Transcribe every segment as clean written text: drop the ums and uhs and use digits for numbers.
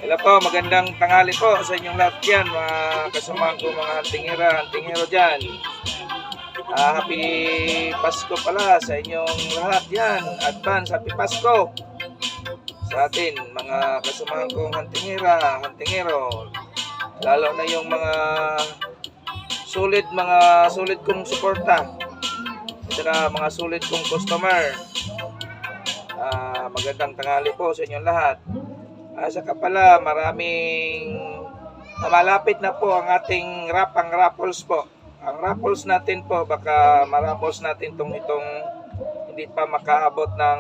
Hello po, magandang tanghali po sa inyong lahat yan, mga kasamahan ko, mga hantingero dyan. Happy Pasko pala sa inyong lahat yan. Advance, Happy Pasko sa atin, mga kasamahan kong hantingero. Lalo na yung mga sulit kong suporta. At saka mga sulit kong customer. Magandang tanghali po sa inyong lahat. Saka pala maraming malapit na po ang ating raffles po. Ang raffles natin po, baka maraffles natin itong hindi pa makaabot ng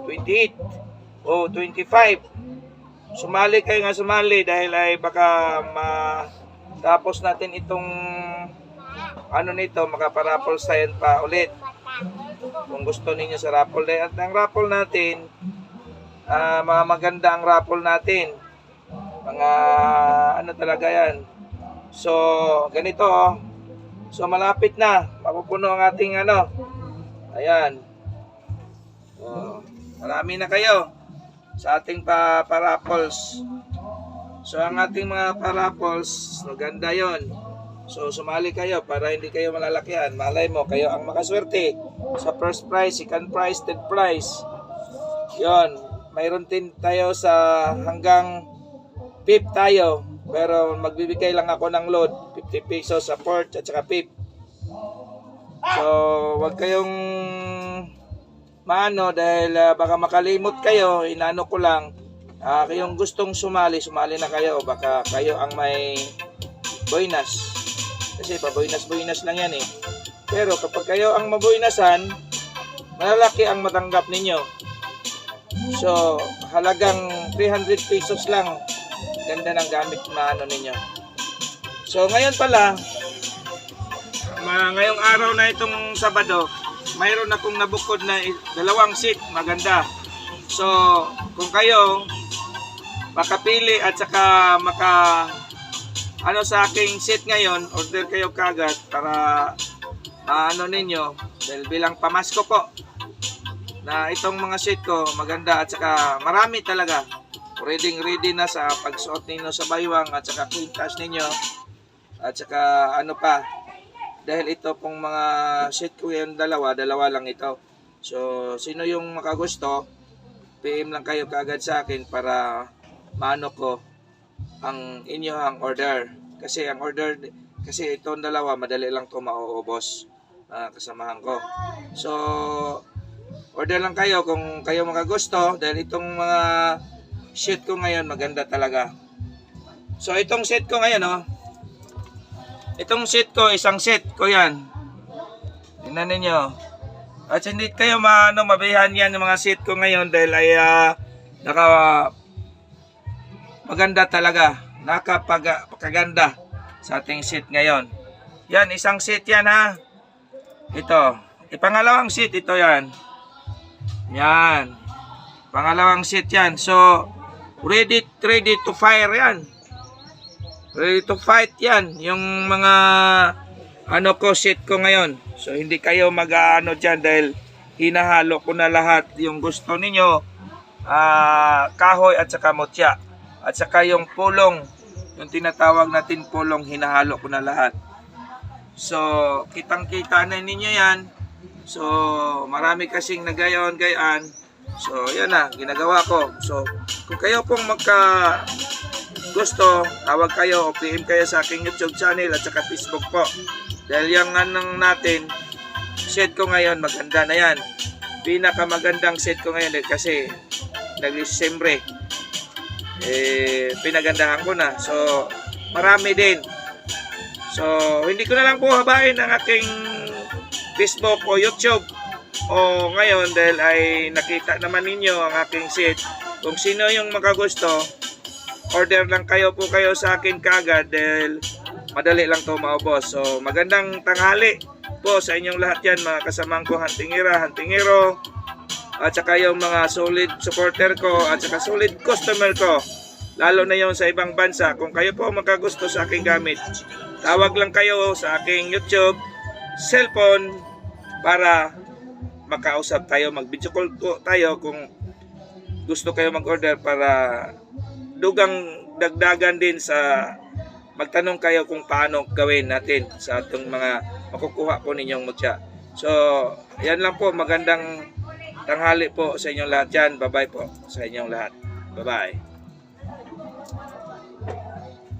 28 o 25. Sumali kayo nga sumali dahil ay baka matapos natin itong nito, makaparaffles tayo pa ulit. Kung gusto ninyo sa raffle, at ang raffle natin, mga maganda ang raffle natin. Mga talaga yan. So, ganito So, malapit na. Mapupuno ang ating Ayan. Marami na kayo sa ating pa-raffles. So, ang ating mga pa-raffles, maganda yon. So, sumali kayo para hindi kayo malalakihan. Malay mo, kayo ang makaswerte sa first prize, second prize, third prize. Yon, mayroon din tayo sa hanggang fifth tayo. Pero magbibigay lang ako ng load, 50 pesos sa fourth at saka fifth. So, wag kayong dahil baka makalimot kayo, inano ko lang. Kayong gustong sumali na kayo. Baka kayo ang may bonus. Kasi pa-bonus lang yan eh. Pero kapag kayo ang maboynasan, malalaki ang matanggap ninyo. So, halagang 300 pesos lang. Ganda ng gamit na ninyo. So, ngayon pala, ngayong araw na itong Sabado, mayroon akong nabukod na 2 seat. Maganda. So, kung kayo makapili at saka sa aking seat ngayon, order kayo kagad para ninyo, dahil bilang pamasko po na itong mga seat ko maganda at saka marami talaga. Ready na sa pagsuot ninyo sa baywang at saka quintas ninyo at saka pa, dahil ito pong mga seat ko yung dalawa lang ito. So, sino yung makagusto, PM lang kayo kagad sa akin para ko ang inyong order. Kasi ang order, kasi itong dalawa, madali lang ito mauubos, kasamahan ko. So, order lang kayo kung kayo makagusto, dahil itong mga sheet ko ngayon, maganda talaga. So, itong set ko ngayon, itong set ko, isang set ko yan. Tingnan ninyo. At hindi kayo mabihan yan yung mga set ko ngayon, dahil ay maganda talaga. Nakapaganda sa ating seat ngayon. Yan, isang seat yan Ito. Ipangalawang seat ito yan. Yan. Pangalawang seat yan. So, ready to fire yan. Ready to fight yan. Yung mga seat ko ngayon. So, hindi kayo dyan dahil hinahalo ko na lahat yung gusto ninyo. Kahoy at saka mutya. At saka yung pulong, yung tinatawag natin pulong, hinahalo ko na lahat. So, kitang-kita na ninyo yan. So, marami kasing gayaan. So, yan ginagawa ko. So, kung kayo pong gusto, tawag kayo o PM kayo sa aking YouTube channel at saka Facebook po. Dahil yung natin, set ko ngayon, maganda na yan. Pinakamagandang set ko ngayon kasi nag-Disyembre. Pinagandahan ko na. So, marami din. So, hindi ko na lang po habain ang aking Facebook o YouTube o ngayon dahil ay nakita naman ninyo ang aking set. Kung sino yung makagusto, order lang kayo sa akin kagad dahil madali lang to maubos. So, magandang tanghali po sa inyong lahat yan, mga kasamang ko, hantingero, at saka yung mga solid supporter ko at saka solid customer ko, lalo na yung sa ibang bansa. Kung kayo po magkagusto sa aking gamit, tawag lang kayo sa aking YouTube cellphone para makausap tayo, mag-video call tayo kung gusto kayo mag-order para dugang dagdagan din sa magtanong kayo kung paano gawin natin sa atong mga makukuha po ninyong mutya. So, yan lang po. Magandang tanghali po sa inyong lahat dyan. Bye-bye po sa inyong lahat. Bye-bye.